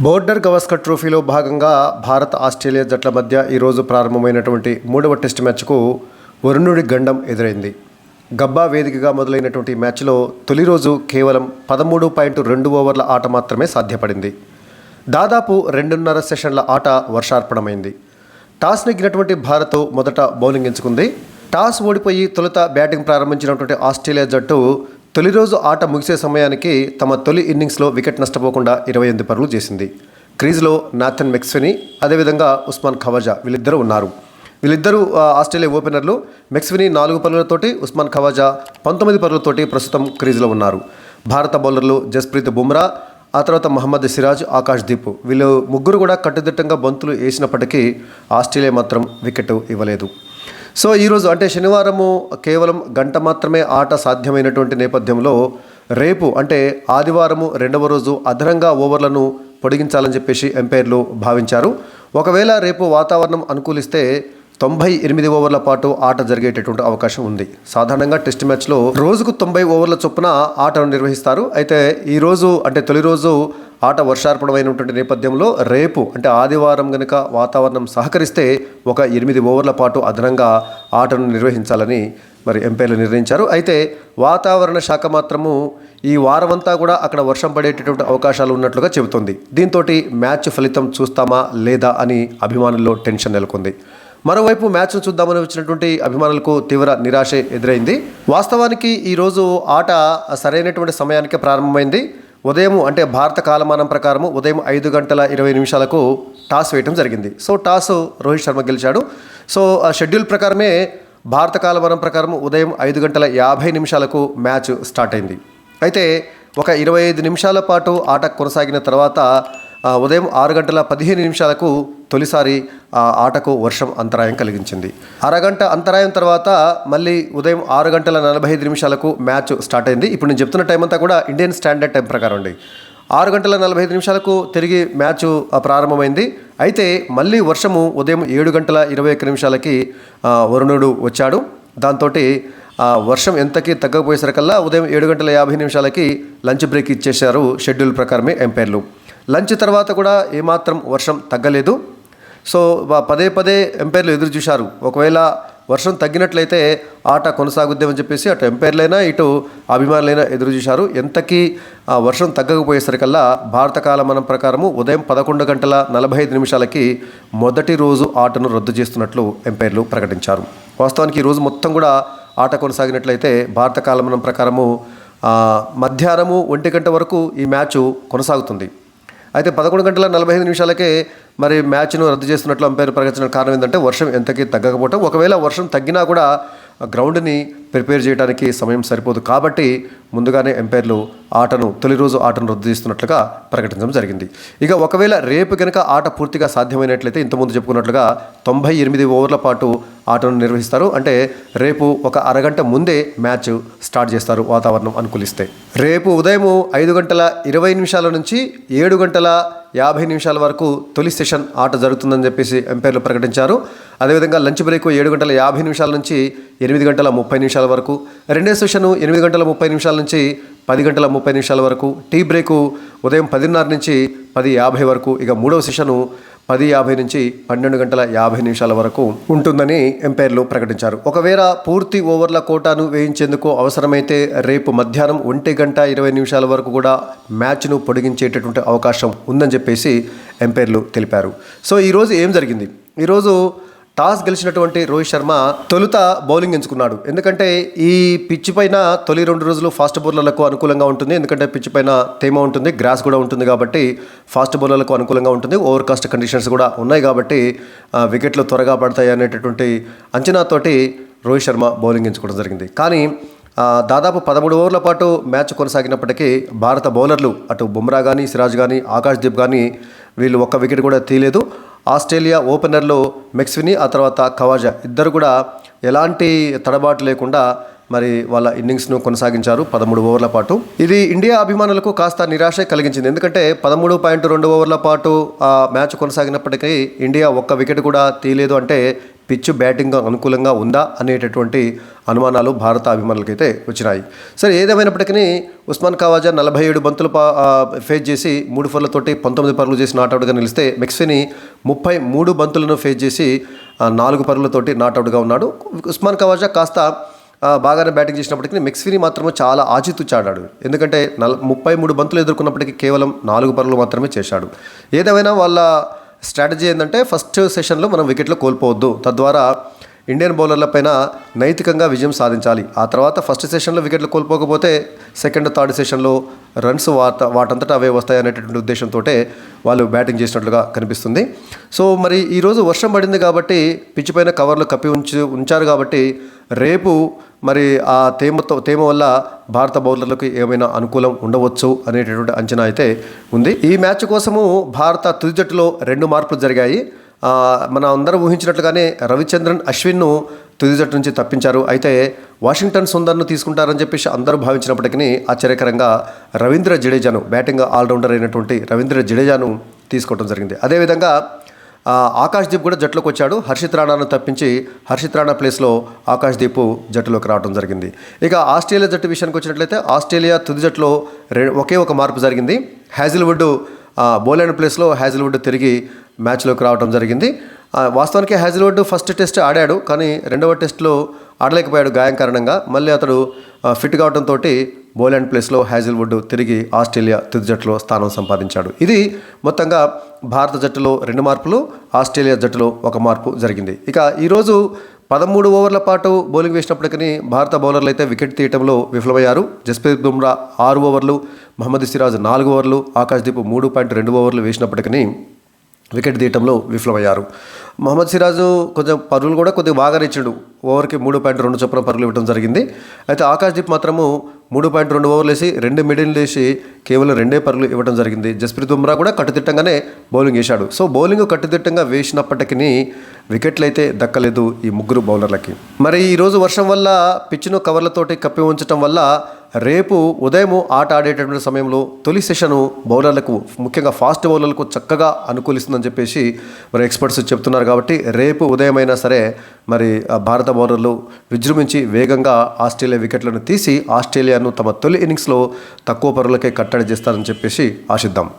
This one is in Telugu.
బోర్డర్ గవాస్కర్ ట్రోఫీలో భాగంగా భారత్ ఆస్ట్రేలియా జట్ల మధ్య ఈరోజు ప్రారంభమైనటువంటి మూడవ టెస్ట్ మ్యాచ్కు వరుణుడి గండం ఎదురైంది. గబ్బా వేదికగా మొదలైనటువంటి మ్యాచ్లో తొలి రోజు కేవలం 13.2 ఓవర్ల ఆట మాత్రమే సాధ్యపడింది. దాదాపు 2.5 సెషన్ల ఆట వర్షార్పణమైంది. టాస్ నెగ్గినటువంటి భారత్ మొదట బౌలింగ్ ఎంచుకుంది. టాస్ ఓడిపోయి తొలుత బ్యాటింగ్ ప్రారంభించినటువంటి ఆస్ట్రేలియా జట్టు తొలి రోజు ఆట ముగిసే సమయానికి తమ తొలి ఇన్నింగ్స్లో వికెట్ నష్టపోకుండా 28 పరుగులు చేసింది. క్రీజ్లో నాథన్ మెక్స్వెనీ, అదేవిధంగా ఉస్మాన్ ఖవాజా వీళ్ళిద్దరూ ఉన్నారు. వీళ్ళిద్దరూ ఆస్ట్రేలియా ఓపెనర్లు. మెక్స్వెనీ 4 పరుగులతోటి, ఉస్మాన్ ఖవాజా 19 పరుగులతోటి ప్రస్తుతం క్రీజ్లో ఉన్నారు. భారత బౌలర్లు జస్ప్రీత్ బుమ్రా, ఆ తర్వాత మహమ్మద్ సిరాజ్, ఆకాష్ దీప్ వీళ్ళు ముగ్గురు కూడా కట్టుదిట్టంగా బంతులు వేసినప్పటికీ ఆస్ట్రేలియా మాత్రం వికెట్ ఇవ్వలేదు. సో ఈరోజు అంటే శనివారము కేవలం గంట మాత్రమే ఆట సాధ్యమైనటువంటి నేపథ్యంలో రేపు అంటే ఆదివారము 2వ రోజు అదనంగా ఓవర్లను పొడిగించాలని చెప్పేసి ఎంపైర్లు భావించారు. ఒకవేళ రేపు వాతావరణం అనుకూలిస్తే 98 ఓవర్ల పాటు ఆట జరిగేటటువంటి అవకాశం ఉంది. సాధారణంగా టెస్ట్ మ్యాచ్లో రోజుకు 90 ఓవర్ల చొప్పున ఆటను నిర్వహిస్తారు. అయితే ఈరోజు అంటే తొలి రోజు ఆట వర్షార్పణమైనటువంటి నేపథ్యంలో రేపు అంటే ఆదివారం కనుక వాతావరణం సహకరిస్తే ఒక 8 ఓవర్ల పాటు అదనంగా ఆటను నిర్వహించాలని మరి ఎంపైర్లు నిర్ణయించారు. అయితే వాతావరణ శాఖ మాత్రము ఈ వారమంతా కూడా అక్కడ వర్షం పడేటటువంటి అవకాశాలు ఉన్నట్లుగా చెబుతోంది. దీంతో మ్యాచ్ ఫలితం చూస్తామా లేదా అని అభిమానుల్లో టెన్షన్ నెలకొంది. మరోవైపు మ్యాచ్ను చూద్దామని వచ్చినటువంటి అభిమానులకు తీవ్ర నిరాశే ఎదురైంది. వాస్తవానికి ఈరోజు ఆట సరైనటువంటి సమయానికి ప్రారంభమైంది. ఉదయం అంటే భారత కాలమానం ప్రకారము ఉదయం 5:20 టాస్ వేయటం జరిగింది. సో టాస్ రోహిత్ శర్మ గెలిచాడు. సో ఆ షెడ్యూల్ ప్రకారమే భారత కాలమానం ప్రకారం ఉదయం 5:50 మ్యాచ్ స్టార్ట్ అయింది. అయితే ఒక 25 నిమిషాల పాటు ఆట కొనసాగిన తర్వాత ఉదయం 6:15 తొలిసారి ఆటకు వర్షం అంతరాయం కలిగించింది. అరగంట అంతరాయం తర్వాత మళ్ళీ ఉదయం 6:45 మ్యాచ్ స్టార్ట్ అయింది. ఇప్పుడు నేను చెప్తున్న టైం అంతా కూడా ఇండియన్ స్టాండర్డ్ టైం ప్రకారం అండి. 6:45 తిరిగి మ్యాచ్ ప్రారంభమైంది. అయితే మళ్ళీ వర్షము ఉదయం 7:21 వరుణుడు వచ్చాడు. దాంతో వర్షం ఎంతకీ తగ్గకపోయేసరికల్లా ఉదయం 7:50 లంచ్ బ్రేక్ ఇచ్చేశారు షెడ్యూల్ ప్రకారమే ఎంపైర్లు. లంచ్ తర్వాత కూడా ఏమాత్రం వర్షం తగ్గలేదు. సో పదే ఎంపైర్లు ఎదురు చూశారు. ఒకవేళ వర్షం తగ్గినట్లయితే ఆట కొనసాగుద్దామని చెప్పేసి అటు ఎంపైర్లైనా ఇటు అభిమానులైనా ఎదురు చూశారు. ఎంతకీ వర్షం తగ్గకపోయేసరికల్లా భారత కాలమానం ప్రకారము ఉదయం 11:45 మొదటి రోజు ఆటను రద్దు చేస్తున్నట్లు ఎంపైర్లు ప్రకటించారు. వాస్తవానికి ఈరోజు మొత్తం కూడా ఆట కొనసాగినట్లయితే భారత కాలమానం ప్రకారము మధ్యాహ్నము 1 గంట వరకు ఈ మ్యాచ్ కొనసాగుతుంది. అయితే 11:45 మరి మ్యాచ్ను రద్దు చేస్తున్నట్లు అంపైర్ ప్రకటించిన కారణం ఏంటంటే వర్షం ఎంతకీ తగ్గకపోవటం. ఒకవేళ వర్షం తగ్గినా కూడా గ్రౌండ్ని ప్రిపేర్ చేయడానికి సమయం సరిపోదు కాబట్టి ముందుగానే ఎంపైర్లు తొలి రోజు ఆటను రద్దు చేస్తున్నట్లుగా ప్రకటించడం జరిగింది. ఇక ఒకవేళ రేపు కనుక ఆట పూర్తిగా సాధ్యమైనట్లయితే ఇంతకుముందు చెప్పుకున్నట్లుగా 98 ఓవర్ల పాటు ఆటను నిర్వహిస్తారు. అంటే రేపు ఒక అరగంట ముందే మ్యాచ్ స్టార్ట్ చేస్తారు వాతావరణం అనుకూలిస్తే. రేపు ఉదయం 5:20 నుంచి 7:50 వరకు తొలి సెషన్ ఆట జరుగుతుందని చెప్పేసి ఎంపైర్లు ప్రకటించారు. అదేవిధంగా లంచ్ బ్రేక్ 7:50 నుంచి 8:30 వరకు, రెండో సెషన్ 8:30 నుంచి 10:30 వరకు, టీ బ్రేకు ఉదయం 10:30 నుంచి 10:50 వరకు, ఇక మూడవ సెషను 10:50 నుంచి 12:50 వరకు ఉంటుందని ఎంపైర్లు ప్రకటించారు. ఒకవేళ పూర్తి ఓవర్ల కోటాను వేయించేందుకు అవసరమైతే రేపు మధ్యాహ్నం 1:20 వరకు కూడా మ్యాచ్ను పొడిగించేటటువంటి అవకాశం ఉందని చెప్పేసి ఎంపైర్లు తెలిపారు. సో ఈరోజు ఏం జరిగింది? ఈరోజు టాస్ గెలిచినటువంటి రోహిత్ శర్మ తొలుత బౌలింగ్ ఎంచుకున్నాడు. ఎందుకంటే ఈ పిచ్ పైన తొలి 2 రోజులు ఫాస్ట్ బౌలర్లకు అనుకూలంగా ఉంటుంది. ఎందుకంటే పిచ్ పైన తేమ ఉంటుంది, గ్రాస్ కూడా ఉంటుంది కాబట్టి ఫాస్ట్ బౌలర్లకు అనుకూలంగా ఉంటుంది. ఓవర్కాస్ట్ కండిషన్స్ కూడా ఉన్నాయి కాబట్టి వికెట్లు త్వరగా పడతాయి అనేటటువంటి అంచనాతోటి రోహిత్ శర్మ బౌలింగ్ ఎంచుకోవడం జరిగింది. కానీ దాదాపు 13 ఓవర్ల పాటు మ్యాచ్ కొనసాగినప్పటికీ భారత బౌలర్లు అటు బుమ్రా కానీ, సిరాజ్ కానీ, ఆకాష్ దీప్ కానీ వీళ్ళు ఒక్క వికెట్ కూడా తీయలేదు. ఆస్ట్రేలియా ఓపెనర్లు మెక్స్వెనీ, ఆ తర్వాత ఖవాజా ఇద్దరు కూడా ఎలాంటి తడబాటు లేకుండా మరి వాళ్ళ ఇన్నింగ్స్ను కొనసాగించారు 13 ఓవర్ల పాటు. ఇది ఇండియా అభిమానులకు కాస్త నిరాశ కలిగించింది. ఎందుకంటే 13.2 ఓవర్ల పాటు ఆ మ్యాచ్ కొనసాగినప్పటికీ ఇండియా ఒక్క వికెట్ కూడా తీయలేదు. అంటే పిచ్ బ్యాటింగ్ అనుకూలంగా ఉందా అనేటటువంటి అనుమానాలు భారత అభిమానులకైతే వచ్చినాయి. సరే, ఏదేమైనప్పటికీ ఉస్మాన్ ఖవాజా 47 బంతులు ఫేస్ చేసి 3 ఫోర్లతోటి 19 పరుగులు చేసి నాట్అవుట్గా నిలిస్తే మెక్స్వీని 33 బంతులను ఫేస్ చేసి 4 పరుగులతోటి నాట్అవుట్గా ఉన్నాడు. ఉస్మాన్ ఖవాజా కాస్త బాగానే బ్యాటింగ్ చేసినప్పటికీ మెక్స్వీని మాత్రమే చాలా ఆచితూచాడాడు. ఎందుకంటే 33 బంతులు ఎదుర్కొన్నప్పటికీ కేవలం 4 పరుగులు మాత్రమే చేశాడు. ఏదేమైనా వాళ్ళ స్ట్రాటజీ ఏంటంటే ఫస్ట్ సెషన్లో మనం వికెట్లు కోల్పోవద్దు, తద్వారా ఇండియన్ బౌలర్లపైన నైతికంగా విజయం సాధించాలి. ఆ తర్వాత ఫస్ట్ సెషన్లో వికెట్లు కోల్పోకపోతే సెకండ్ థర్డ్ సెషన్లో రన్స్ వాటంతటా అవే వస్తాయనేటటువంటి ఉద్దేశంతో వాళ్ళు బ్యాటింగ్ చేసినట్లుగా కనిపిస్తుంది. సో మరి ఈరోజు వర్షం పడింది కాబట్టి పిచ్ పైన కవర్లు కప్పి ఉంచారు కాబట్టి రేపు మరి ఆ తేమ వల్ల భారత బౌలర్లకు ఏమైనా అనుకూలం ఉండవచ్చు అనేటటువంటి అంచనా అయితే ఉంది. ఈ మ్యాచ్ కోసము భారత తుది జట్టులో 2 మార్పులు జరిగాయి. మనం అందరం ఊహించినట్లుగానే రవిచంద్రన్ అశ్విన్ను తుది జట్టు నుంచి తప్పించారు. అయితే వాషింగ్టన్ సుందర్ను తీసుకుంటారని చెప్పేసి అందరూ భావించినప్పటికీ ఆశ్చర్యకరంగా రవీంద్ర జడేజాను, బ్యాటింగ్ ఆల్రౌండర్ అయినటువంటి రవీంద్ర జడేజాను తీసుకోవడం జరిగింది. అదేవిధంగా ఆకాశ్దీప్ కూడా జట్టులోకి వచ్చాడు. హర్షిత్ రాణాను తప్పించి హర్షిత్ రాణా ప్లేస్లో ఆకాశ్దీప్ జట్టులోకి రావడం జరిగింది. ఇక ఆస్ట్రేలియా జట్టు విషయానికి వచ్చినట్లయితే ఆస్ట్రేలియా తుది జట్టులో ఒకే ఒక మార్పు జరిగింది. హ్యాజిల్వుడ్ బోలాండ్ ప్లేస్లో హ్యాజిల్వుడ్ తిరిగి మ్యాచ్లోకి రావడం జరిగింది. వాస్తవానికి హ్యాజిల్వుడ్ ఫస్ట్ టెస్ట్ ఆడాడు, కానీ రెండవ టెస్ట్లో ఆడలేకపోయాడు గాయం కారణంగా. మళ్ళీ అతడు ఫిట్ కావడంతో బోలాండ్ ప్లేస్లో హ్యాజిల్వుడ్ తిరిగి ఆస్ట్రేలియా తుది జట్టులో స్థానం సంపాదించాడు. ఇది మొత్తంగా భారత జట్టులో 2 మార్పులు, ఆస్ట్రేలియా జట్టులో 1 మార్పు జరిగింది. ఇక ఈరోజు 13 ఓవర్ల పాటు బౌలింగ్ వేసినప్పటికీ భారత బౌలర్లు అయితే వికెట్ తీయటంలో విఫలమయ్యారు. జస్ప్రీత్ బుమ్రా 6 ఓవర్లు, మహమ్మద్ సిరాజ్ 4 ఓవర్లు, ఆకాశ్దీప్ 3.2 ఓవర్లు వేసినప్పటికీ వికెట్ తీయటంలో విఫలమయ్యారు. మహమ్మద్ సిరాజు కొంచెం పరుగులు కూడా కొద్దిగా బాగానే ఇచ్చాడు. ఓవర్కి 3.2 చొప్పున పరుగులు ఇవ్వడం జరిగింది. అయితే ఆకాశ్దీప్ మాత్రము 3.2 ఓవర్లు వేసి 2 మిడిల్ వేసి కేవలం 2 పరుగులు ఇవ్వడం జరిగింది. జస్ప్రీత్ బుమ్రా కూడా కట్టుదిట్టంగానే బౌలింగ్ వేశాడు. సో బౌలింగ్ కట్టుదిట్టంగా వేసినప్పటికీ వికెట్లు అయితే దక్కలేదు ఈ 3 బౌలర్లకి. మరి ఈరోజు వర్షం వల్ల పిచ్ను కవర్లతోటి కప్పి ఉంచడం వల్ల రేపు ఉదయం ఆట ఆడేటటువంటి సమయంలో తొలి సెషను బౌలర్లకు, ముఖ్యంగా ఫాస్ట్ బౌలర్లకు చక్కగా అనుకూలిస్తుందని చెప్పేసి మరి ఎక్స్పర్ట్స్ చెప్తున్నారు. కాబట్టి రేపు ఉదయమైనా సరే మరి భారత బౌలర్లు విజృంభించి వేగంగా ఆస్ట్రేలియా వికెట్లను తీసి ఆస్ట్రేలియాను తమ తొలి ఇన్నింగ్స్లో తక్కువ పరుగులకే కట్టడి చేస్తారని చెప్పేసి ఆశిద్దాం.